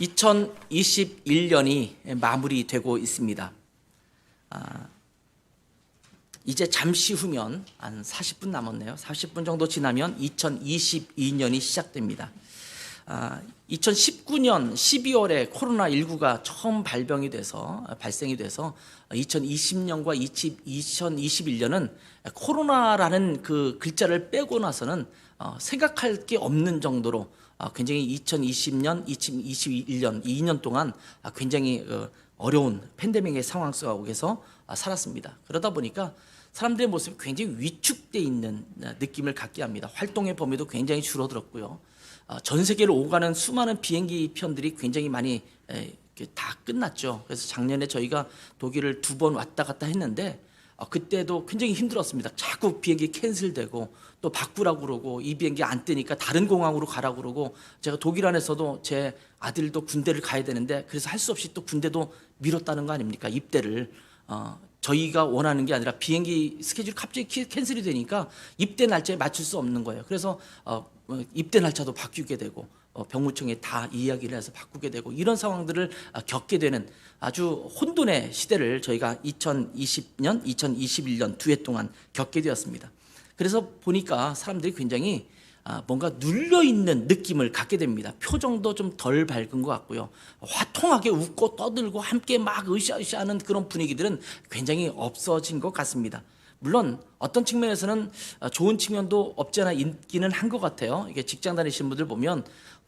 2021년이 마무리되고 있습니다. 이제 잠시 후면 한 40분 남았네요. 40분 정도 지나면 2022년이 시작됩니다. 2019년 12월에 코로나19가 처음 발생이 돼서 2020년과 2021년은 코로나라는 그 글자를 빼고 나서는 생각할 게 없는 정도로 굉장히 2020년, 2021년, 2년 동안 굉장히 어려운 팬데믹의 상황 속에서 살았습니다. 그러다 보니까 사람들의 모습이 굉장히 위축되어 있는 느낌을 갖게 합니다. 활동의 범위도 굉장히 줄어들었고요. 전 세계를 오가는 수많은 비행기 편들이 굉장히 많이 다 끝났죠. 그래서 작년에 저희가 독일을 2번 왔다 갔다 했는데 그때도 굉장히 힘들었습니다. 자꾸 비행기 캔슬되고 또 바꾸라고 그러고 이 비행기 안 뜨니까 다른 공항으로 가라고 그러고, 제가 독일 안에서도 제 아들도 군대를 가야 되는데 그래서 할 수 없이 또 군대도 미뤘다는 거 아닙니까? 입대를. 저희가 원하는 게 아니라 비행기 스케줄이 갑자기 캔슬이 되니까 입대 날짜에 맞출 수 없는 거예요. 그래서 입대 날짜도 바뀌게 되고 병무청에 다 이야기를 해서 바꾸게 되고, 이런 상황들을 겪게 되는 아주 혼돈의 시대를 저희가 2020년, 2021년 2해 동안 겪게 되었습니다. 그래서 보니까 사람들이 굉장히 뭔가 눌려있는 느낌을 갖게 됩니다. 표정도 좀 덜 밝은 것 같고요. 화통하게 웃고 떠들고 함께 막 으쌰으쌰하는 그런 분위기들은 굉장히 없어진 것 같습니다. 물론 어떤 측면에서는 좋은 측면도 없지 않아 있기는 한 것 같아요. 이게 직장 다니시는 분들 보면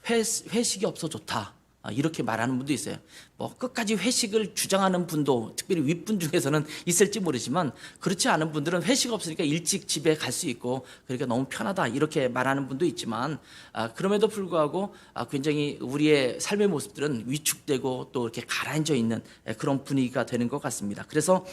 회식이 없어 좋다, 이렇게 말하는 분도 있어요. 뭐 끝까지 회식을 주장하는 분도 특별히 윗분 중에서는 있을지 모르지만, 그렇지 않은 분들은 회식 없으니까 일찍 집에 갈 수 있고 그러니까 너무 편하다, 이렇게 말하는 분도 있지만, 그럼에도 불구하고 굉장히 우리의 삶의 모습들은 위축되고 또 이렇게 가라앉아 있는 그런 분위기가 되는 것 같습니다. 그래서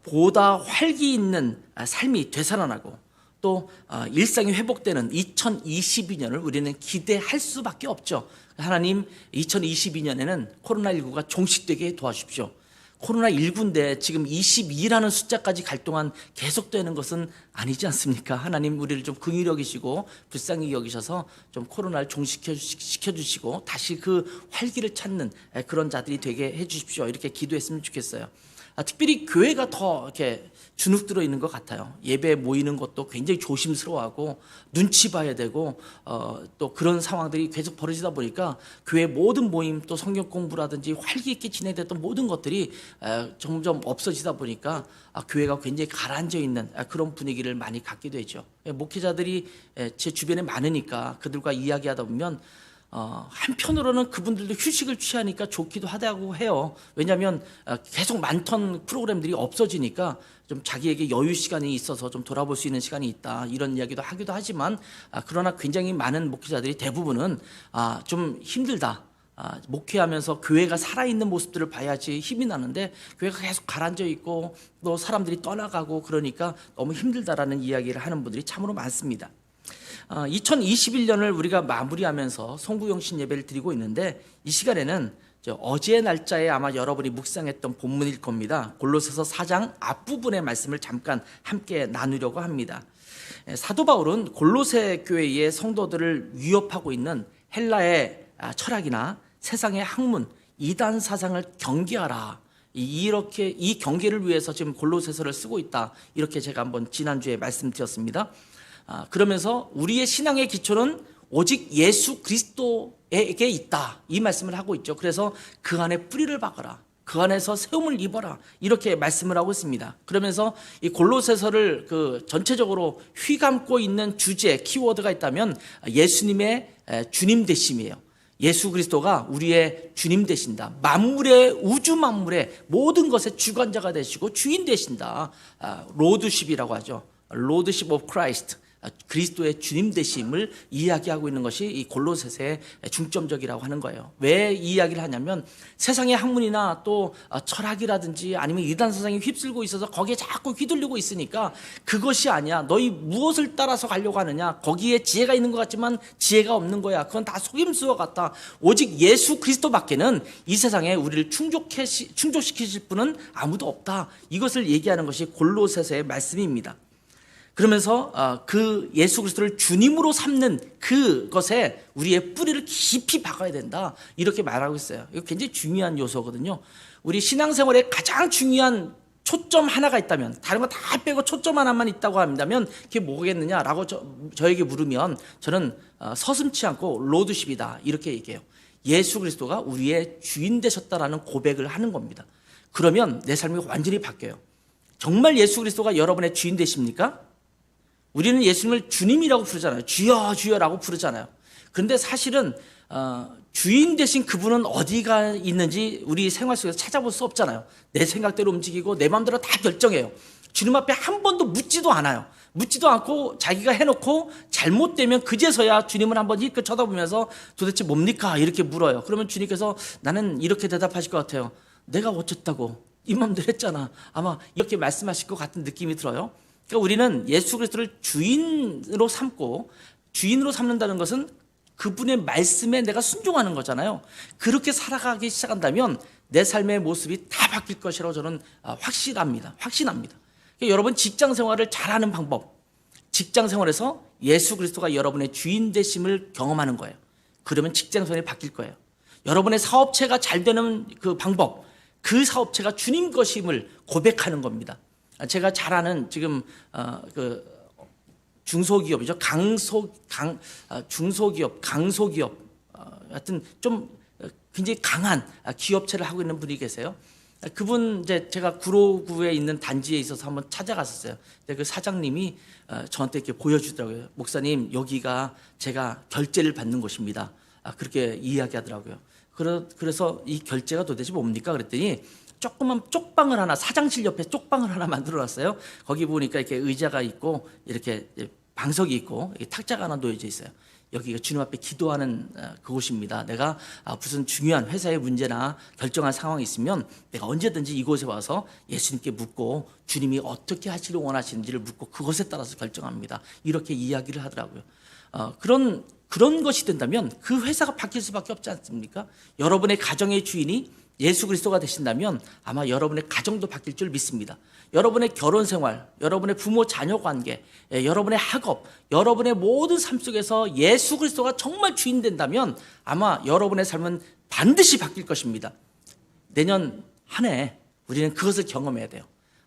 보다 활기 있는 삶이 되살아나고 또 일상이 회복되는 2022년을 우리는 기대할 수밖에 없죠. 하나님, 2022년에는 코로나19가 종식되게 도와주십시오. 코로나19인데 지금 22라는 숫자까지 갈 동안 계속되는 것은 아니지 않습니까? 하나님, 우리를 좀 긍휼히 여기시고 불쌍히 여기셔서 좀 코로나를 종식시켜주시고 다시 그 활기를 찾는 그런 자들이 되게 해주십시오. 이렇게 기도했으면 좋겠어요. 특별히 교회가 더 이렇게 주눅 들어 있는 것 같아요. 예배에 모이는 것도 굉장히 조심스러워하고 눈치 봐야 되고 또 그런 상황들이 계속 벌어지다 보니까 교회 모든 모임, 또 성경 공부라든지 활기 있게 진행됐던 모든 것들이 점점 없어지다 보니까 교회가 굉장히 가라앉아 있는 그런 분위기를 많이 갖게 되죠. 목회자들이 제 주변에 많으니까 그들과 이야기하다 보면 한편으로는 그분들도 휴식을 취하니까 좋기도 하다고 해요. 왜냐하면 계속 많던 프로그램들이 없어지니까 좀 자기에게 여유 시간이 있어서 좀 돌아볼 수 있는 시간이 있다, 이런 이야기도 하기도 하지만, 그러나 굉장히 많은 목회자들이 대부분은 좀 힘들다, 목회하면서 교회가 살아있는 모습들을 봐야지 힘이 나는데 교회가 계속 가라앉아 있고 또 사람들이 떠나가고 그러니까 너무 힘들다라는 이야기를 하는 분들이 참으로 많습니다. 2021년을 우리가 마무리하면서 송구영신 예배를 드리고 있는데, 이 시간에는 어제의 날짜에 아마 여러분이 묵상했던 본문일 겁니다. 골로새서 4장 앞부분의 말씀을 잠깐 함께 나누려고 합니다. 사도 바울은 골로새 교회의 성도들을 위협하고 있는 헬라의 철학이나 세상의 학문, 이단 사상을 경계하라, 이렇게 이 경계를 위해서 지금 골로새서를 쓰고 있다, 이렇게 제가 한번 지난주에 말씀드렸습니다. 그러면서 우리의 신앙의 기초는 오직 예수 그리스도에게 있다, 이 말씀을 하고 있죠. 그래서 그 안에 뿌리를 박아라, 그 안에서 세움을 입어라, 이렇게 말씀을 하고 있습니다. 그러면서 이 골로새서를 전체적으로 휘감고 있는 주제, 키워드가 있다면 예수님의 주님 되심이에요. 예수 그리스도가 우리의 주님 되신다. 만물의, 우주 만물의 모든 것의 주관자가 되시고 주인 되신다. 로드십이라고 하죠. 로드십 오브 크라이스트, 그리스도의 주님 되심을 이야기하고 있는 것이 이 골로새서의 중점적이라고 하는 거예요. 왜 이 이야기를 하냐면, 세상의 학문이나 또 철학이라든지 아니면 이단 사상이 휩쓸고 있어서 거기에 자꾸 휘둘리고 있으니까, 그것이 아니야, 너희 무엇을 따라서 가려고 하느냐, 거기에 지혜가 있는 것 같지만 지혜가 없는 거야, 그건 다 속임수와 같다, 오직 예수 그리스도밖에는 이 세상에 우리를 충족시키실 분은 아무도 없다, 이것을 얘기하는 것이 골로새서의 말씀입니다. 그러면서 그 예수 그리스도를 주님으로 삼는 그것에 우리의 뿌리를 깊이 박아야 된다. 이렇게 말하고 있어요. 이거 굉장히 중요한 요소거든요. 우리 신앙생활에 가장 중요한 초점 하나가 있다면, 다른 거 다 빼고 초점 하나만 있다고 한다면 그게 뭐겠느냐라고 저에게 물으면 저는 서슴지 않고 로드십이다 이렇게 얘기해요. 예수 그리스도가 우리의 주인 되셨다라는 고백을 하는 겁니다. 그러면 내 삶이 완전히 바뀌어요. 정말 예수 그리스도가 여러분의 주인 되십니까? 우리는 예수님을 주님이라고 부르잖아요. 주여 주여라고 부르잖아요. 그런데 사실은 주인 되신 그분은 어디가 있는지 우리 생활 속에서 찾아볼 수 없잖아요. 내 생각대로 움직이고 내 마음대로 다 결정해요. 주님 앞에 한 번도 묻지도 않아요. 묻지도 않고 자기가 해놓고 잘못되면 그제서야 주님을 한번 이렇게 쳐다보면서 도대체 뭡니까? 이렇게 물어요. 그러면 주님께서 나는 이렇게 대답하실 것 같아요. 내가 어쨌다고 이 맘대로 했잖아. 아마 이렇게 말씀하실 것 같은 느낌이 들어요. 그러니까 우리는 예수 그리스도를 주인으로 삼고, 주인으로 삼는다는 것은 그분의 말씀에 내가 순종하는 거잖아요. 그렇게 살아가기 시작한다면 내 삶의 모습이 다 바뀔 것이라고 저는 확신합니다. 그러니까 여러분 직장 생활을 잘하는 방법, 직장 생활에서 예수 그리스도가 여러분의 주인 되심을 경험하는 거예요. 그러면 직장 생활이 바뀔 거예요. 여러분의 사업체가 잘 되는 그 방법, 그 사업체가 주님 것임을 고백하는 겁니다. 제가 잘 아는 지금 그 중소기업이죠. 중소기업, 강소기업, 하여튼 좀 굉장히 강한 기업체를 하고 있는 분이 계세요. 그분 이제 제가 구로구에 있는 단지에 있어서 한번 찾아갔었어요. 근데 그 사장님이 저한테 이렇게 보여주더라고요. 목사님, 여기가 제가 결제를 받는 곳입니다. 그렇게 이야기하더라고요. 그래서 이 결제가 도대체 뭡니까? 그랬더니 조그만 쪽방을 하나, 사장실 옆에 쪽방을 하나 만들어놨어요. 거기 보니까 이렇게 의자가 있고 이렇게 방석이 있고 탁자가 하나 놓여져 있어요. 여기가 주님 앞에 기도하는 그곳입니다. 내가 무슨 중요한 회사의 문제나 결정할 상황이 있으면 내가 언제든지 이곳에 와서 예수님께 묻고 주님이 어떻게 하시길 원하시는지를 묻고 그것에 따라서 결정합니다. 이렇게 이야기를 하더라고요. 그런 것이 된다면 그 회사가 바뀔 수밖에 없지 않습니까? 여러분의 가정의 주인이 예수 그리스도가 되신다면 아마 여러분의 가정도 바뀔 줄 믿습니다. 여러분의 결혼 생활, 여러분의 부모 자녀 관계, 여러분의 학업, 여러분의 모든 삶 속에서 예수 그리스도가 정말 주인 된다면 아마 여러분의 삶은 반드시 바뀔 것입니다. 내년 한 해 우리는 그것을 경험해야 돼요.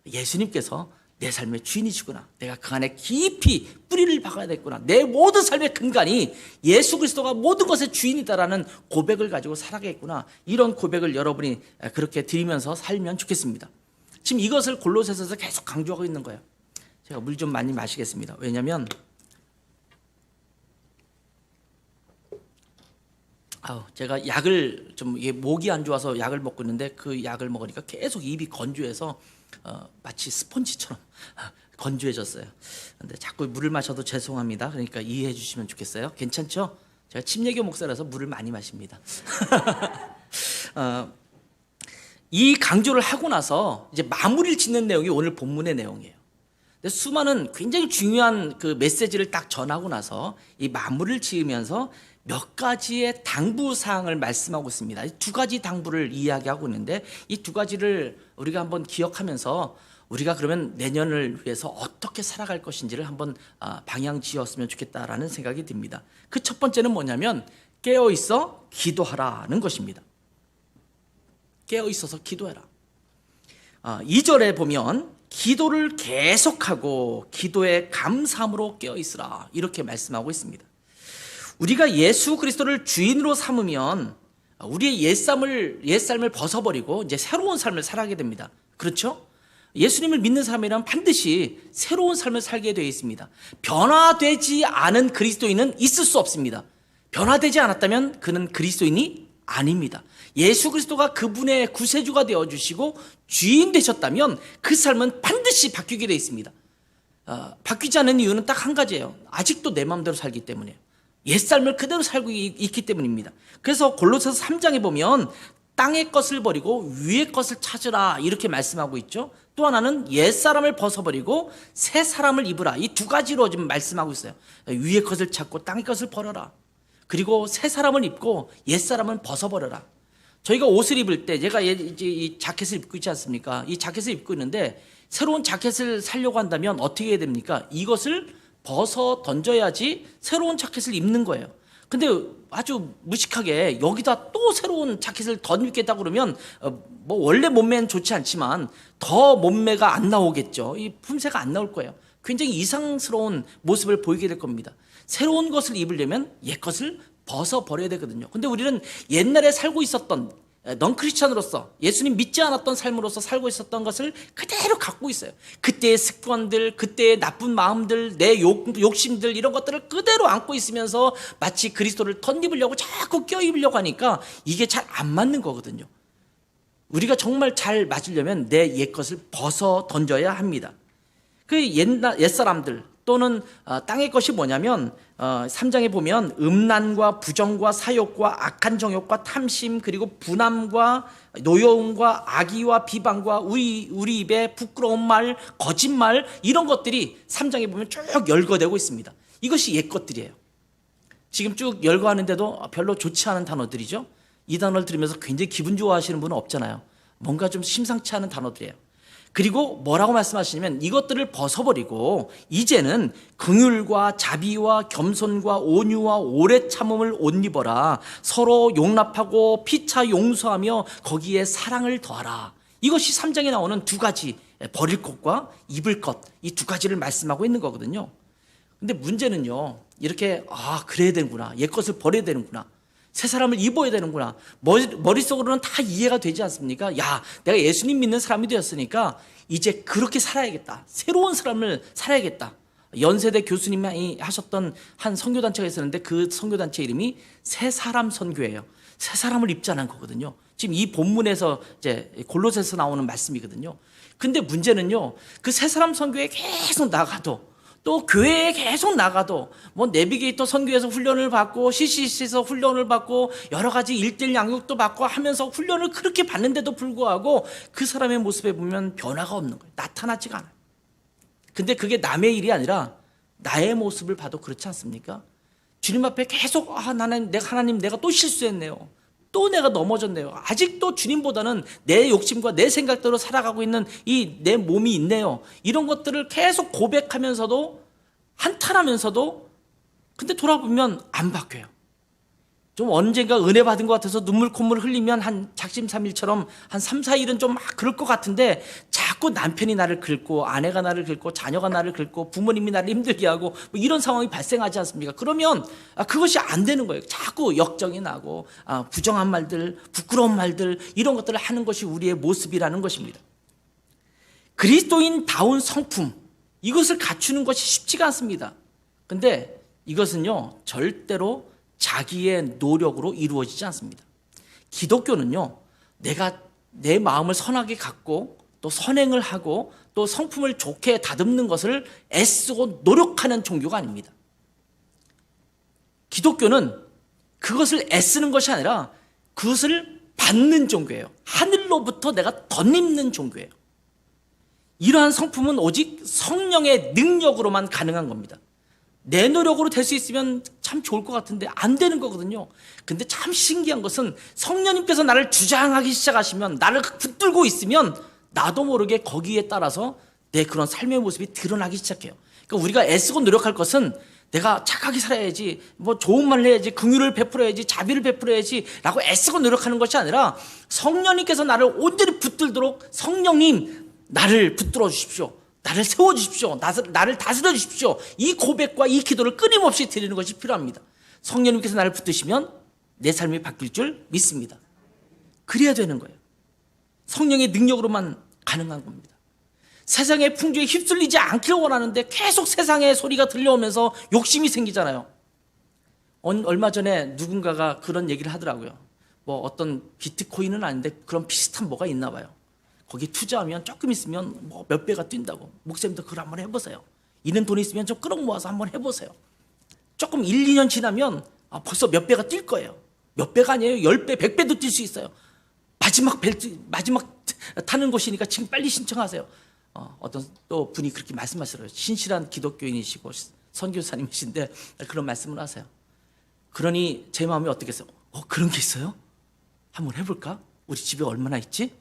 예수님께서 내 삶의 주인이시구나. 내가 그 안에 깊이 뿌리를 박아야 되겠구나. 내 모든 삶의 근간이 예수 그리스도가 모든 것의 주인이다라는 고백을 가지고 살아가겠구나. 이런 고백을 여러분이 그렇게 드리면서 살면 좋겠습니다. 지금 이것을 골로새서에서 계속 강조하고 있는 거예요. 제가 물 좀 많이 마시겠습니다. 왜냐하면 제가 약을 좀 이게 목이 안 좋아서 약을 먹고 있는데 그 약을 먹으니까 계속 입이 건조해서 마치 스펀지처럼 건조해졌어요. 근데 자꾸 물을 마셔도 죄송합니다. 그러니까 이해해 주시면 좋겠어요. 괜찮죠? 제가 침례교 목사라서 물을 많이 마십니다. 이 강조를 하고 나서 이제 마무리를 짓는 내용이 오늘 본문의 내용이에요. 근데 수많은 굉장히 중요한 그 메시지를 딱 전하고 나서 이 마무리를 지으면서 몇 가지의 당부 사항을 말씀하고 있습니다. 두 가지 당부를 이야기하고 있는데 이 두 가지를 우리가 한번 기억하면서 우리가 그러면 내년을 위해서 어떻게 살아갈 것인지를 한번 방향 지었으면 좋겠다라는 생각이 듭니다. 그 첫 번째는 뭐냐면 깨어 있어 기도하라는 것입니다. 깨어 있어서 기도해라. 2절에 보면 기도를 계속하고 기도에 감사함으로 깨어 있으라 이렇게 말씀하고 있습니다. 우리가 예수 그리스도를 주인으로 삼으면 우리의 옛삶을 벗어버리고 이제 새로운 삶을 살아가게 됩니다. 그렇죠? 예수님을 믿는 사람이라면 반드시 새로운 삶을 살게 되어 있습니다. 변화되지 않은 그리스도인은 있을 수 없습니다. 변화되지 않았다면 그는 그리스도인이 아닙니다. 예수 그리스도가 그분의 구세주가 되어주시고 주인 되셨다면 그 삶은 반드시 바뀌게 되어 있습니다. 바뀌지 않는 이유는 딱 한 가지예요. 아직도 내 마음대로 살기 때문이에요. 옛삶을 그대로 살고 있기 때문입니다. 그래서 골로새서 3장에 보면 땅의 것을 버리고 위의 것을 찾으라 이렇게 말씀하고 있죠. 또 하나는 옛사람을 벗어버리고 새 사람을 입으라. 이 두 가지로 지금 말씀하고 있어요. 위의 것을 찾고 땅의 것을 버려라. 그리고 새 사람을 입고 옛사람을 벗어버려라. 저희가 옷을 입을 때 제가 이제 이 자켓을 입고 있지 않습니까? 이 자켓을 입고 있는데 새로운 자켓을 사려고 한다면 어떻게 해야 됩니까? 이것을 벗어 던져야지 새로운 자켓을 입는 거예요. 근데 아주 무식하게 여기다 또 새로운 자켓을 더 입겠다 그러면 뭐 원래 몸매는 좋지 않지만 더 몸매가 안 나오겠죠. 이 품새가 안 나올 거예요. 굉장히 이상스러운 모습을 보이게 될 겁니다. 새로운 것을 입으려면 옛 것을 벗어버려야 되거든요. 근데 우리는 옛날에 살고 있었던 넌 크리스찬으로서 예수님 믿지 않았던 삶으로서 살고 있었던 것을 그대로 갖고 있어요. 그때의 습관들, 그때의 나쁜 마음들, 내 욕심들 이런 것들을 그대로 안고 있으면서 마치 그리스도를 덧입으려고 자꾸 껴입으려고 하니까 이게 잘 안 맞는 거거든요. 우리가 정말 잘 맞으려면 내 옛 것을 벗어 던져야 합니다. 그 옛 사람들 또는 땅의 것이 뭐냐면 3장에 보면 음란과 부정과 사욕과 악한 정욕과 탐심 그리고 분함과 노여움과 악의와 비방과 우리 입에 부끄러운 말, 거짓말 이런 것들이 3장에 보면 쭉 열거되고 있습니다. 이것이 옛 것들이에요. 지금 쭉 열거하는데도 별로 좋지 않은 단어들이죠. 이 단어를 들으면서 굉장히 기분 좋아하시는 분은 없잖아요. 뭔가 좀 심상치 않은 단어들이에요. 그리고 뭐라고 말씀하시냐면 이것들을 벗어버리고 이제는 긍휼과 자비와 겸손과 온유와 오래 참음을 옷 입어라. 서로 용납하고 피차 용서하며 거기에 사랑을 더하라. 이것이 3장에 나오는 두 가지, 버릴 것과 입을 것, 이 두 가지를 말씀하고 있는 거거든요. 근데 문제는요, 이렇게 그래야 되는구나, 옛 것을 버려야 되는구나, 새 사람을 입어야 되는구나. 머릿속으로는 다 이해가 되지 않습니까? 야, 내가 예수님 믿는 사람이 되었으니까 이제 그렇게 살아야겠다. 새로운 사람을 살아야겠다. 연세대 교수님이 하셨던 한 선교단체가 있었는데 그 선교단체 이름이 새 사람 선교예요. 새 사람을 입자는 거거든요. 지금 이 본문에서 이제 골로새서 나오는 말씀이거든요. 근데 문제는요, 그 새 사람 선교에 계속 나가도 또 교회에 계속 나가도 뭐 내비게이터 선교에서 훈련을 받고 CCC에서 훈련을 받고 여러 가지 1:1 양육도 받고 하면서 훈련을 그렇게 받는데도 불구하고 그 사람의 모습에 보면 변화가 없는 거예요. 나타나지가 않아요. 근데 그게 남의 일이 아니라 나의 모습을 봐도 그렇지 않습니까? 주님 앞에 계속 하나님 내가 또 실수했네요. 또 내가 넘어졌네요. 아직도 주님보다는 내 욕심과 내 생각대로 살아가고 있는 이 내 몸이 있네요. 이런 것들을 계속 고백하면서도 한탄하면서도 근데 돌아보면 안 바뀌어요. 좀 언젠가 은혜 받은 것 같아서 눈물 콧물 흘리면 한 작심삼일처럼 한 3, 4일은 좀 막 그럴 것 같은데 자꾸 남편이 나를 긁고 아내가 나를 긁고 자녀가 나를 긁고 부모님이 나를 힘들게 하고 뭐 이런 상황이 발생하지 않습니까? 그러면 그것이 안 되는 거예요. 자꾸 역정이 나고 부정한 말들, 부끄러운 말들 이런 것들을 하는 것이 우리의 모습이라는 것입니다. 그리스도인다운 성품 이것을 갖추는 것이 쉽지가 않습니다. 근데 이것은요 절대로 자기의 노력으로 이루어지지 않습니다. 기독교는요, 내가 내 마음을 선하게 갖고 또 선행을 하고 또 성품을 좋게 다듬는 것을 애쓰고 노력하는 종교가 아닙니다. 기독교는 그것을 애쓰는 것이 아니라 그것을 받는 종교예요. 하늘로부터 내가 덧입는 종교예요. 이러한 성품은 오직 성령의 능력으로만 가능한 겁니다. 내 노력으로 될 수 있으면 참 좋을 것 같은데 안 되는 거거든요. 근데 참 신기한 것은 성령님께서 나를 주장하기 시작하시면, 나를 붙들고 있으면 나도 모르게 거기에 따라서 내 그런 삶의 모습이 드러나기 시작해요. 그러니까 우리가 애쓰고 노력할 것은 내가 착하게 살아야지, 뭐 좋은 말을 해야지, 긍휼을 베풀어야지, 자비를 베풀어야지 라고 애쓰고 노력하는 것이 아니라 성령님께서 나를 온전히 붙들도록 성령님 나를 붙들어 주십시오. 나를 세워주십시오. 나를 다스려 주십시오. 이 고백과 이 기도를 끊임없이 드리는 것이 필요합니다. 성령님께서 나를 붙드시면 내 삶이 바뀔 줄 믿습니다. 그래야 되는 거예요. 성령의 능력으로만 가능한 겁니다. 세상의 풍조에 휩쓸리지 않기를 원하는데 계속 세상의 소리가 들려오면서 욕심이 생기잖아요. 얼마 전에 누군가가 그런 얘기를 하더라고요. 뭐 어떤 비트코인은 아닌데 그런 비슷한 뭐가 있나 봐요. 거기 투자하면 조금 있으면 뭐 몇 배가 뛴다고. 목사님도 그걸 한번 해보세요. 있는 돈이 있으면 좀 끌어 모아서 한번 해보세요. 조금 1, 2년 지나면 벌써 몇 배가 뛸 거예요. 몇 배가 아니에요. 10배, 100배도 뛸 수 있어요. 마지막 타는 곳이니까 지금 빨리 신청하세요. 어떤 또 분이 그렇게 말씀하시더라고요. 신실한 기독교인이시고 선교사님이신데 그런 말씀을 하세요. 그러니 제 마음이 어떻겠어요? 그런 게 있어요? 한번 해볼까? 우리 집에 얼마나 있지?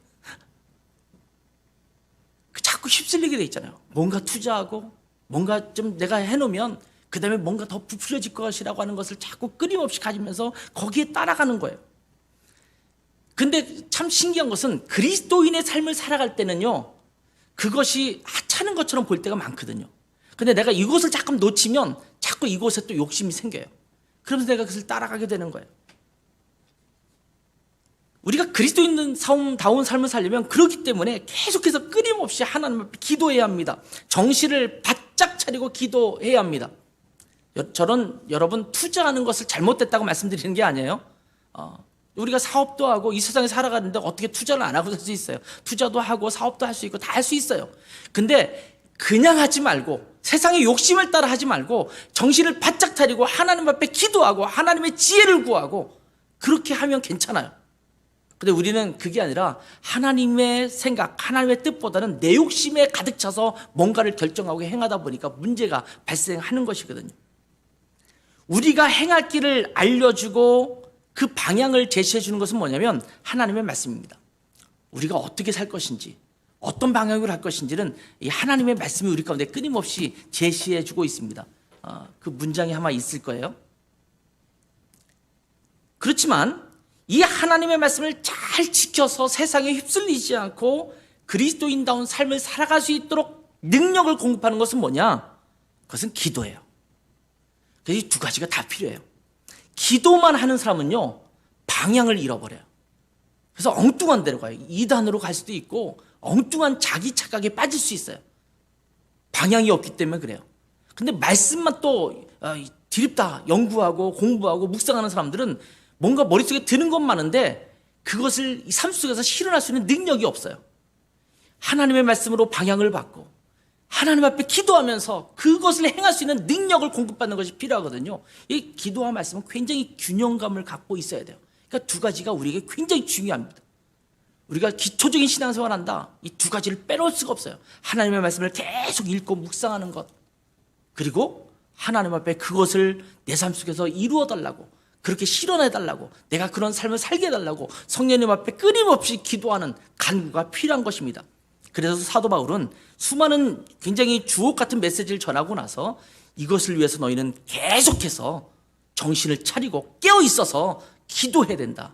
자꾸 휩쓸리게 돼 있잖아요. 뭔가 투자하고 뭔가 좀 내가 해놓으면 그 다음에 뭔가 더 부풀려질 것이라고 하는 것을 자꾸 끊임없이 가지면서 거기에 따라가는 거예요. 근데 참 신기한 것은 그리스도인의 삶을 살아갈 때는요, 그것이 하찮은 것처럼 보일 때가 많거든요. 근데 내가 이곳을 자꾸 놓치면 자꾸 이곳에 또 욕심이 생겨요. 그러면서 내가 그것을 따라가게 되는 거예요. 우리가 그리스도인다운 삶을 살려면 그렇기 때문에 계속해서 끊임없이 하나님 앞에 기도해야 합니다. 정신을 바짝 차리고 기도해야 합니다. 저는 여러분 투자하는 것을 잘못됐다고 말씀드리는 게 아니에요. 우리가 사업도 하고 이 세상에 살아가는데 어떻게 투자를 안 하고 살 수 있어요? 투자도 하고 사업도 할 수 있고 다 할 수 있어요. 근데 그냥 하지 말고 세상의 욕심을 따라 하지 말고 정신을 바짝 차리고 하나님 앞에 기도하고 하나님의 지혜를 구하고 그렇게 하면 괜찮아요. 근데 우리는 그게 아니라 하나님의 생각, 하나님의 뜻보다는 내 욕심에 가득 차서 뭔가를 결정하고 행하다 보니까 문제가 발생하는 것이거든요. 우리가 행할 길을 알려주고 그 방향을 제시해 주는 것은 뭐냐면 하나님의 말씀입니다. 우리가 어떻게 살 것인지, 어떤 방향으로 할 것인지는 이 하나님의 말씀이 우리 가운데 끊임없이 제시해 주고 있습니다. 그 문장이 아마 있을 거예요. 그렇지만 이 하나님의 말씀을 잘 지켜서 세상에 휩쓸리지 않고 그리스도인다운 삶을 살아갈 수 있도록 능력을 공급하는 것은 뭐냐? 그것은 기도예요. 그래서 이 두 가지가 다 필요해요. 기도만 하는 사람은요, 방향을 잃어버려요. 그래서 엉뚱한 데로 가요. 이단으로 갈 수도 있고 엉뚱한 자기 착각에 빠질 수 있어요. 방향이 없기 때문에 그래요. 근데 말씀만 또 드립다 연구하고 공부하고 묵상하는 사람들은 뭔가 머릿속에 드는 건 많은데 그것을 삶 속에서 실현할 수 있는 능력이 없어요. 하나님의 말씀으로 방향을 받고 하나님 앞에 기도하면서 그것을 행할 수 있는 능력을 공급받는 것이 필요하거든요. 이 기도와 말씀은 굉장히 균형감을 갖고 있어야 돼요. 그러니까 두 가지가 우리에게 굉장히 중요합니다. 우리가 기초적인 신앙생활을 한다. 이 두 가지를 빼놓을 수가 없어요. 하나님의 말씀을 계속 읽고 묵상하는 것, 그리고 하나님 앞에 그것을 내 삶 속에서 이루어 달라고, 그렇게 실현해 달라고, 내가 그런 삶을 살게 해달라고 성령님 앞에 끊임없이 기도하는 간구가 필요한 것입니다. 그래서 사도 바울은 수많은 굉장히 주옥 같은 메시지를 전하고 나서 이것을 위해서 너희는 계속해서 정신을 차리고 깨어 있어서 기도해야 된다.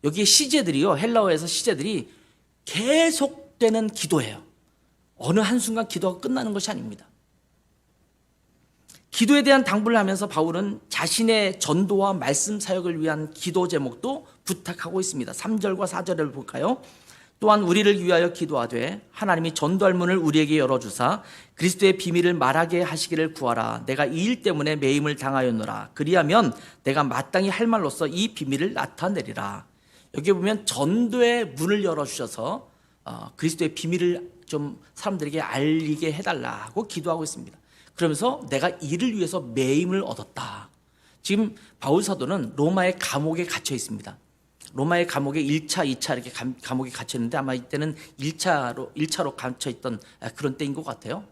여기에 시제들이요, 헬라어에서 시제들이 계속되는 기도예요. 어느 한순간 기도가 끝나는 것이 아닙니다. 기도에 대한 당부를 하면서 바울은 자신의 전도와 말씀 사역을 위한 기도 제목도 부탁하고 있습니다. 3절과 4절을 볼까요? 또한 우리를 위하여 기도하되 하나님이 전도할 문을 우리에게 열어주사 그리스도의 비밀을 말하게 하시기를 구하라. 내가 이 일 때문에 매임을 당하였노라. 그리하면 내가 마땅히 할 말로써 이 비밀을 나타내리라. 여기 보면 전도의 문을 열어주셔서 그리스도의 비밀을 좀 사람들에게 알리게 해달라고 기도하고 있습니다. 그러면서 내가 이를 위해서 매임을 얻었다. 지금 바울 사도는 로마의 감옥에 갇혀 있습니다. 로마의 감옥에 1차, 2차 이렇게 감옥에 갇혀 있는데 아마 이때는 1차로 갇혀 있던 그런 때인 것 같아요.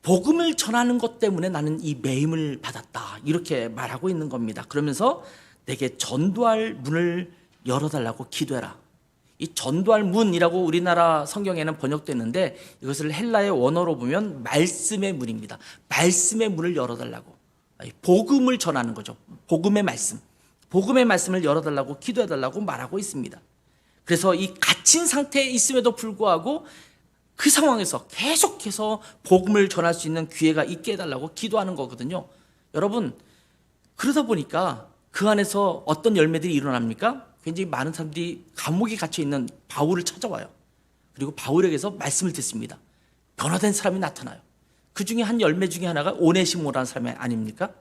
복음을 전하는 것 때문에 나는 이 매임을 받았다. 이렇게 말하고 있는 겁니다. 그러면서 내게 전도할 문을 열어달라고 기도해라. 이 전도할 문이라고 우리나라 성경에는 번역됐는데 이것을 헬라의 원어로 보면 말씀의 문입니다. 말씀의 문을 열어달라고. 복음을 전하는 거죠. 복음의 말씀. 복음의 말씀을 열어달라고 기도해달라고 말하고 있습니다. 그래서 이 갇힌 상태에 있음에도 불구하고 그 상황에서 계속해서 복음을 전할 수 있는 기회가 있게 해달라고 기도하는 거거든요. 여러분, 그러다 보니까 그 안에서 어떤 열매들이 일어납니까? 굉장히 많은 사람들이 감옥에 갇혀있는 바울을 찾아와요. 그리고 바울에게서 말씀을 듣습니다. 변화된 사람이 나타나요. 그 중에 한 열매 중에 하나가 오네시모라는 사람이 아닙니까?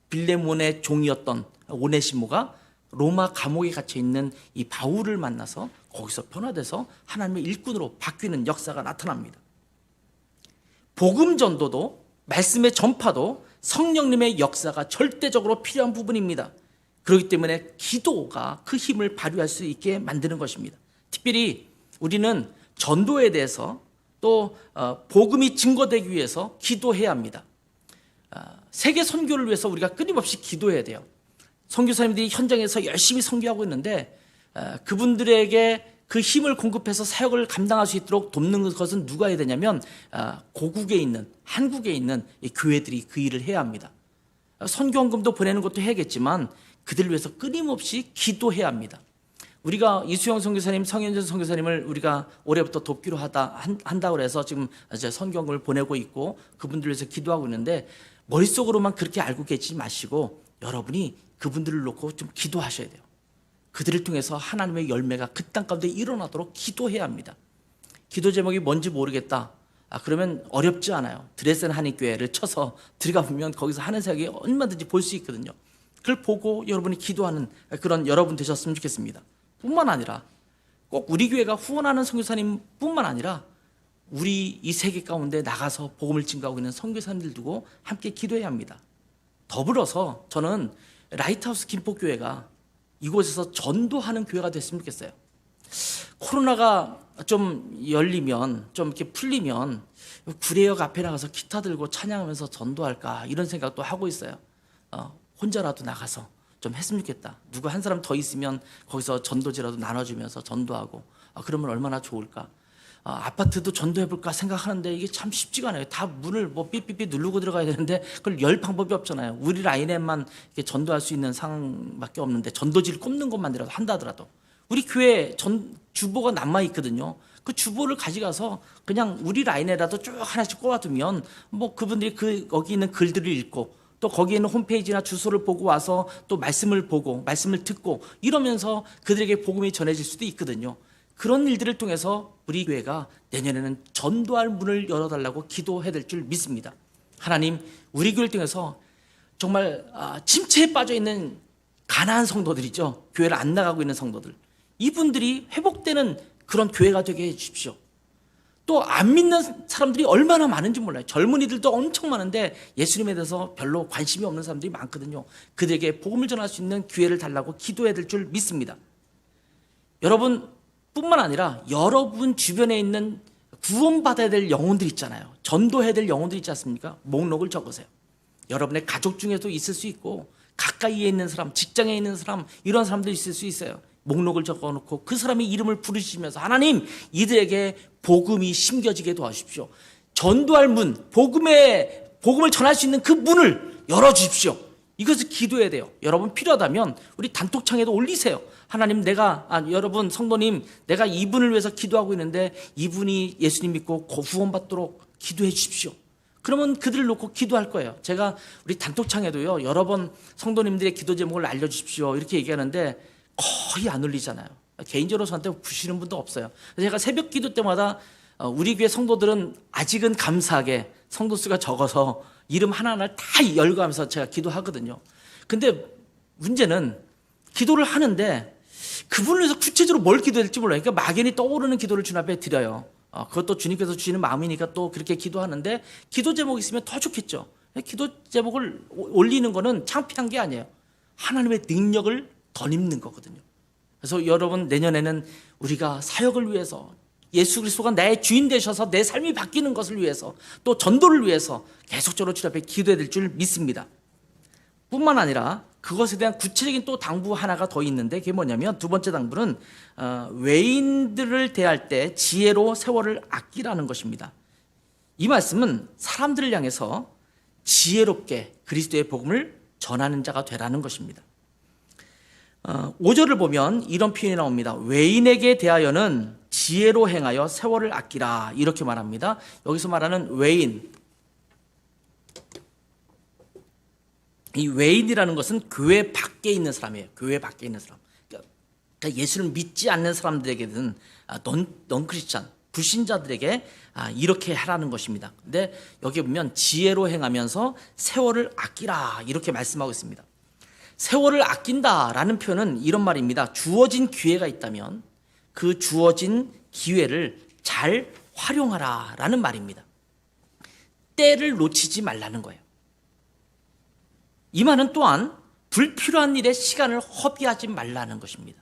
빌레몬의 종이었던 오네시모가 로마 감옥에 갇혀있는 이 바울을 만나서 거기서 변화돼서 하나님의 일꾼으로 바뀌는 역사가 나타납니다. 복음 전도도 말씀의 전파도 성령님의 역사가 절대적으로 필요한 부분입니다. 그렇기 때문에 기도가 그 힘을 발휘할 수 있게 만드는 것입니다. 특별히 우리는 전도에 대해서 또 복음이 증거되기 위해서 기도해야 합니다. 세계 선교를 위해서 우리가 끊임없이 기도해야 돼요. 선교사님들이 현장에서 열심히 선교하고 있는데 그분들에게 그 힘을 공급해서 사역을 감당할 수 있도록 돕는 것은 누가 해야 되냐면 고국에 있는, 한국에 있는 이 교회들이 그 일을 해야 합니다. 선교원금도 보내는 것도 해야겠지만 그들을 위해서 끊임없이 기도해야 합니다. 우리가 이수영 선교사님, 성현준 선교사님을 우리가 올해부터 돕기로 한다고 해서 지금 이제 선교원금을 보내고 있고 그분들을 위해서 기도하고 있는데, 머릿속으로만 그렇게 알고 계시지 마시고 여러분이 그분들을 놓고 좀 기도하셔야 돼요. 그들을 통해서 하나님의 열매가 그 땅 가운데 일어나도록 기도해야 합니다. 기도 제목이 뭔지 모르겠다. 그러면 어렵지 않아요. 드레센 한인교회를 쳐서 들어가 보면 거기서 하는 사역이 얼마든지 볼 수 있거든요. 그걸 보고 여러분이 기도하는 그런 여러분 되셨으면 좋겠습니다. 뿐만 아니라 꼭 우리 교회가 후원하는 선교사님 뿐만 아니라 우리 이 세계 가운데 나가서 복음을 증거하고 있는 선교사님들 두고 함께 기도해야 합니다. 더불어서 저는 라이트하우스 김포교회가 이곳에서 전도하는 교회가 됐으면 좋겠어요. 코로나가 좀 열리면, 좀 이렇게 풀리면 구례역 앞에 나가서 기타 들고 찬양하면서 전도할까 이런 생각도 하고 있어요. 혼자라도 나가서 좀 했으면 좋겠다. 누구 한 사람 더 있으면 거기서 전도지라도 나눠주면서 전도하고 그러면 얼마나 좋을까. 아파트도 전도해볼까 생각하는데 이게 참 쉽지가 않아요. 다 문을 뭐 삐삐삐 누르고 들어가야 되는데 그걸 열 방법이 없잖아요. 우리 라인에만 이렇게 전도할 수 있는 상황밖에 없는데, 전도지를 꼽는 것만이라도 한다더라도 우리 교회 주보가 남아 있거든요. 그 주보를 가져가서 그냥 우리 라인에라도 쭉 하나씩 꼽아두면 뭐 그분들이 거기 있는 글들을 읽고 또 거기에 있는 홈페이지나 주소를 보고 와서 또 말씀을 보고 말씀을 듣고 이러면서 그들에게 복음이 전해질 수도 있거든요. 그런 일들을 통해서 우리 교회가 내년에는 전도할 문을 열어달라고 기도해야 될 줄 믿습니다. 하나님, 우리 교회를 통해서 정말 침체에 빠져있는 가난한 성도들이죠. 교회를 안 나가고 있는 성도들, 이분들이 회복되는 그런 교회가 되게 해주십시오. 또 안 믿는 사람들이 얼마나 많은지 몰라요. 젊은이들도 엄청 많은데 예수님에 대해서 별로 관심이 없는 사람들이 많거든요. 그들에게 복음을 전할 수 있는 기회를 달라고 기도해야 될 줄 믿습니다. 여러분 뿐만 아니라 여러분 주변에 있는 구원받아야 될 영혼들 있잖아요. 전도해야 될 영혼들 있지 않습니까? 목록을 적으세요. 여러분의 가족 중에도 있을 수 있고 가까이에 있는 사람, 직장에 있는 사람, 이런 사람도 있을 수 있어요. 목록을 적어놓고 그 사람의 이름을 부르시면서 하나님, 이들에게 복음이 심겨지게 도와주십시오. 전도할 문, 복음을 전할 수 있는 그 문을 열어주십시오. 이것을 기도해야 돼요. 여러분 필요하다면 우리 단톡창에도 올리세요. 하나님, 여러분 성도님, 내가 이분을 위해서 기도하고 있는데 이분이 예수님 믿고 구원받도록 기도해 주십시오. 그러면 그들을 놓고 기도할 거예요. 제가 우리 단톡창에도요, 여러 번 성도님들의 기도 제목을 알려주십시오 이렇게 얘기하는데 거의 안 올리잖아요. 개인적으로 저한테 부시는 분도 없어요. 제가 새벽 기도 때마다 우리 교회 성도들은 아직은 감사하게 성도 수가 적어서 이름 하나하나 다 열거하면서 제가 기도하거든요. 근데 문제는 기도를 하는데 그분을 위해서 구체적으로 뭘 기도해야 될지 몰라요. 그러니까 막연히 떠오르는 기도를 주님 앞에 드려요. 그것도 주님께서 주시는 마음이니까 또 그렇게 기도하는데, 기도 제목이 있으면 더 좋겠죠. 기도 제목을 올리는 거는 창피한 게 아니에요. 하나님의 능력을 덧입는 거거든요. 그래서 여러분, 내년에는 우리가 사역을 위해서, 예수 그리스도가 나의 주인 되셔서 내 삶이 바뀌는 것을 위해서, 또 전도를 위해서 계속적으로 주님 앞에 기도해야 될 줄 믿습니다. 뿐만 아니라 그것에 대한 구체적인 또 당부 하나가 더 있는데, 그게 뭐냐면 두 번째 당부는 외인들을 대할 때 지혜로 세월을 아끼라는 것입니다. 이 말씀은 사람들을 향해서 지혜롭게 그리스도의 복음을 전하는 자가 되라는 것입니다. 5절을 보면 이런 표현이 나옵니다. 외인에게 대하여는 지혜로 행하여 세월을 아끼라, 이렇게 말합니다. 여기서 말하는 외인, 이 외인이라는 것은 교회 밖에 있는 사람이에요. 교회 밖에 있는 사람. 그러니까 예수를 믿지 않는 사람들에게는 넌 크리스찬, 불신자들에게 이렇게 하라는 것입니다. 근데 여기 보면 지혜로 행하면서 세월을 아끼라, 이렇게 말씀하고 있습니다. 세월을 아낀다라는 표현은 이런 말입니다. 주어진 기회가 있다면 그 주어진 기회를 잘 활용하라라는 말입니다. 때를 놓치지 말라는 거예요. 이 말은 또한 불필요한 일에 시간을 허비하지 말라는 것입니다.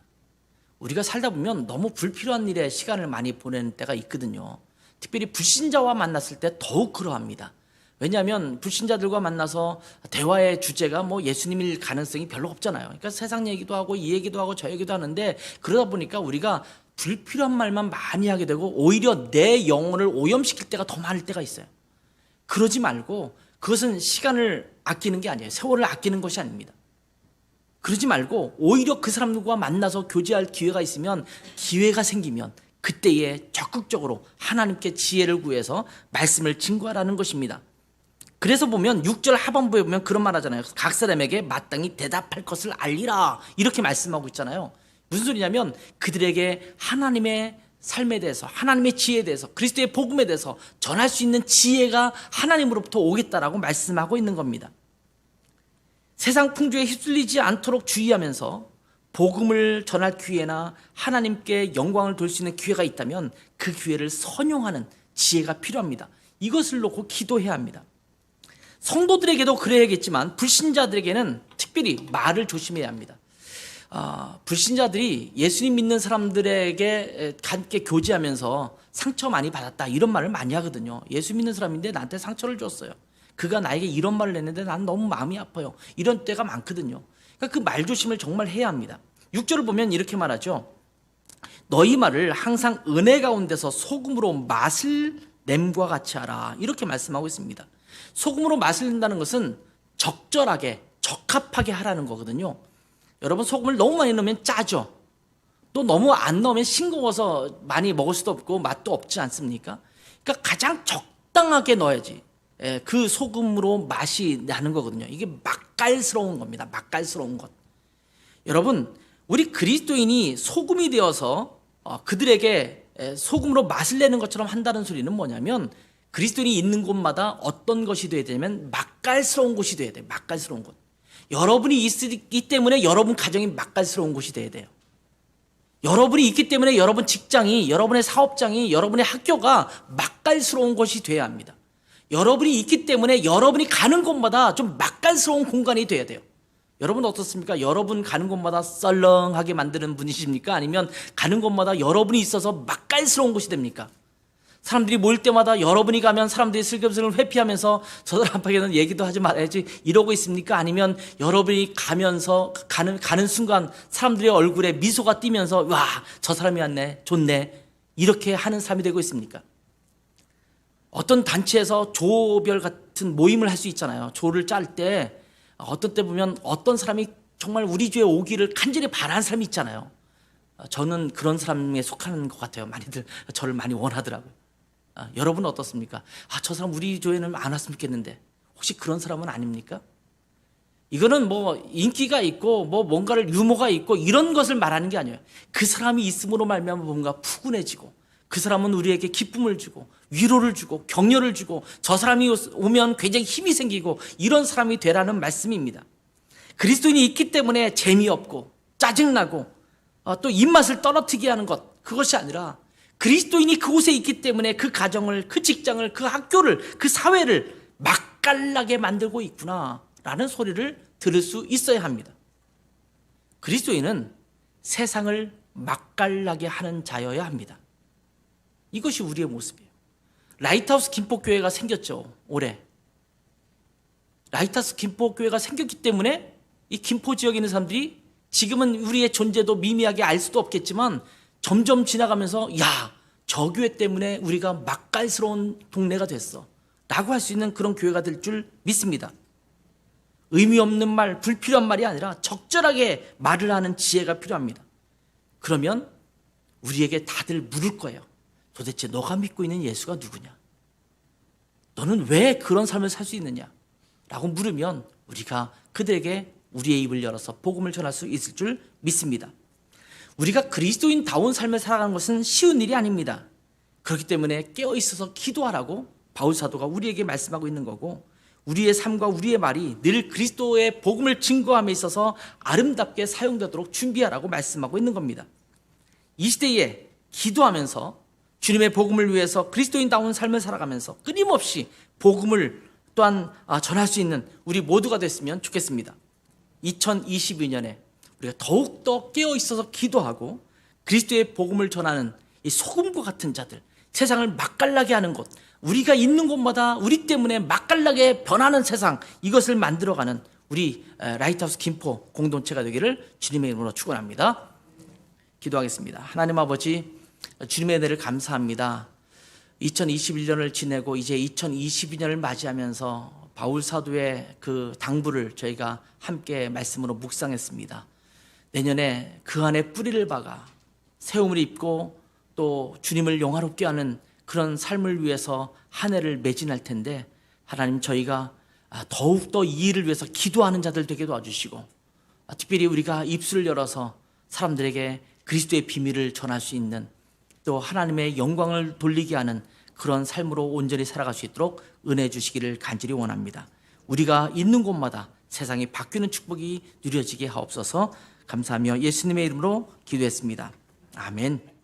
우리가 살다 보면 너무 불필요한 일에 시간을 많이 보내는 때가 있거든요. 특별히 불신자와 만났을 때 더욱 그러합니다. 왜냐하면 불신자들과 만나서 대화의 주제가 뭐 예수님일 가능성이 별로 없잖아요. 그러니까 세상 얘기도 하고 이 얘기도 하고 저 얘기도 하는데, 그러다 보니까 우리가 불필요한 말만 많이 하게 되고 오히려 내 영혼을 오염시킬 때가 더 많을 때가 있어요. 그러지 말고, 그것은 시간을 아끼는 게 아니에요. 세월을 아끼는 것이 아닙니다. 그러지 말고 오히려 그 사람들과 만나서 교제할 기회가 있으면, 기회가 생기면 그때에 적극적으로 하나님께 지혜를 구해서 말씀을 증거하라는 것입니다. 그래서 보면 6절 하반부에 보면 그런 말 하잖아요. 각 사람에게 마땅히 대답할 것을 알리라, 이렇게 말씀하고 있잖아요. 무슨 소리냐면 그들에게 하나님의 삶에 대해서, 하나님의 지혜에 대해서, 그리스도의 복음에 대해서 전할 수 있는 지혜가 하나님으로부터 오겠다라고 말씀하고 있는 겁니다. 세상 풍조에 휩쓸리지 않도록 주의하면서 복음을 전할 기회나 하나님께 영광을 돌릴 수 있는 기회가 있다면 그 기회를 선용하는 지혜가 필요합니다. 이것을 놓고 기도해야 합니다. 성도들에게도 그래야겠지만 불신자들에게는 특별히 말을 조심해야 합니다. 불신자들이 예수님 믿는 사람들에게 함께 교제하면서 상처 많이 받았다, 이런 말을 많이 하거든요. 예수 믿는 사람인데 나한테 상처를 줬어요. 그가 나에게 이런 말을 했는데 난 너무 마음이 아파요. 이런 때가 많거든요. 그러니까 그 말 조심을 정말 해야 합니다. 6절을 보면 이렇게 말하죠. 너희 말을 항상 은혜 가운데서 소금으로 맛을 냄과 같이 하라, 이렇게 말씀하고 있습니다. 소금으로 맛을 낸다는 것은 적절하게, 적합하게 하라는 거거든요. 여러분, 소금을 너무 많이 넣으면 짜죠. 또 너무 안 넣으면 싱거워서 많이 먹을 수도 없고 맛도 없지 않습니까? 그러니까 가장 적당하게 넣어야지 그 소금으로 맛이 나는 거거든요. 이게 맛깔스러운 겁니다. 맛깔스러운 것. 여러분, 우리 그리스도인이 소금이 되어서 그들에게 소금으로 맛을 내는 것처럼 한다는 소리는 뭐냐면, 그리스도인이 있는 곳마다 어떤 것이 돼야 되냐면 맛깔스러운 곳이 돼야 돼요. 맛깔스러운 곳. 여러분이 있기 때문에 여러분 가정이 맛깔스러운 곳이 돼야 돼요. 여러분이 있기 때문에 여러분 직장이, 여러분의 사업장이, 여러분의 학교가 맛깔스러운 곳이 돼야 합니다. 여러분이 있기 때문에 여러분이 가는 곳마다 좀 맛깔스러운 공간이 돼야 돼요. 여러분 어떻습니까? 여러분 가는 곳마다 썰렁하게 만드는 분이십니까? 아니면 가는 곳마다 여러분이 있어서 맛깔스러운 곳이 됩니까? 사람들이 모일 때마다 여러분이 가면 사람들이 슬금슬금 회피하면서 저 사람에게는 얘기도 하지 말아야지 이러고 있습니까? 아니면 여러분이 가면서 가는 순간 사람들의 얼굴에 미소가 띄면서 와, 저 사람이 왔네, 좋네, 이렇게 하는 사람이 되고 있습니까? 어떤 단체에서 조별 같은 모임을 할 수 있잖아요. 조를 짤 때 어떤 때 보면 어떤 사람이 정말 우리 교회에 오기를 간절히 바라는 사람이 있잖아요. 저는 그런 사람에 속하는 것 같아요. 많이들 저를 많이 원하더라고요. 여러분은 어떻습니까? 저 사람 우리 교회는 안 왔으면 좋겠는데, 혹시 그런 사람은 아닙니까? 이거는 뭐 인기가 있고 뭐 뭔가를 유머가 있고 이런 것을 말하는 게 아니에요. 그 사람이 있음으로 말미암아 뭔가 푸근해지고, 그 사람은 우리에게 기쁨을 주고 위로를 주고 격려를 주고, 저 사람이 오면 굉장히 힘이 생기고, 이런 사람이 되라는 말씀입니다. 그리스도인이 있기 때문에 재미없고 짜증나고 또 입맛을 떨어뜨리게 하는 것, 그것이 아니라 그리스도인이 그곳에 있기 때문에 그 가정을, 그 직장을, 그 학교를, 그 사회를 맛깔나게 만들고 있구나라는 소리를 들을 수 있어야 합니다. 그리스도인은 세상을 맛깔나게 하는 자여야 합니다. 이것이 우리의 모습이에요. 라이트하우스 김포교회가 생겼죠, 올해. 라이트하우스 김포교회가 생겼기 때문에 이 김포 지역에 있는 사람들이 지금은 우리의 존재도 미미하게 알 수도 없겠지만 점점 지나가면서 야, 저 교회 때문에 우리가 맛깔스러운 동네가 됐어 라고 할 수 있는 그런 교회가 될 줄 믿습니다. 의미 없는 말, 불필요한 말이 아니라 적절하게 말을 하는 지혜가 필요합니다. 그러면 우리에게 다들 물을 거예요. 도대체 너가 믿고 있는 예수가 누구냐? 너는 왜 그런 삶을 살 수 있느냐? 라고 물으면 우리가 그들에게 우리의 입을 열어서 복음을 전할 수 있을 줄 믿습니다. 우리가 그리스도인다운 삶을 살아가는 것은 쉬운 일이 아닙니다. 그렇기 때문에 깨어있어서 기도하라고 바울 사도가 우리에게 말씀하고 있는 거고, 우리의 삶과 우리의 말이 늘 그리스도의 복음을 증거함에 있어서 아름답게 사용되도록 준비하라고 말씀하고 있는 겁니다. 이 시대에 기도하면서 주님의 복음을 위해서 그리스도인다운 삶을 살아가면서 끊임없이 복음을 또한 전할 수 있는 우리 모두가 됐으면 좋겠습니다. 2022년에 우리가 더욱더 깨어있어서 기도하고 그리스도의 복음을 전하는 이 소금과 같은 자들, 세상을 맛깔나게 하는 곳, 우리가 있는 곳마다 우리 때문에 맛깔나게 변하는 세상, 이것을 만들어가는 우리 라이트하우스 김포 공동체가 되기를 주님의 이름으로 축원합니다. 기도하겠습니다. 하나님 아버지, 주님의 은혜를 감사합니다. 2021년을 지내고 이제 2022년을 맞이하면서 바울 사도의 그 당부를 저희가 함께 말씀으로 묵상했습니다. 내년에 그 안에 뿌리를 박아 세움을 입고 또 주님을 영화롭게 하는 그런 삶을 위해서 한 해를 매진할 텐데, 하나님, 저희가 더욱더 이 일을 위해서 기도하는 자들 되게 도와주시고, 특별히 우리가 입술을 열어서 사람들에게 그리스도의 비밀을 전할 수 있는, 또 하나님의 영광을 돌리게 하는 그런 삶으로 온전히 살아갈 수 있도록 은혜 주시기를 간절히 원합니다. 우리가 있는 곳마다 세상이 바뀌는 축복이 누려지게 하옵소서. 감사하며 예수님의 이름으로 기도했습니다. 아멘.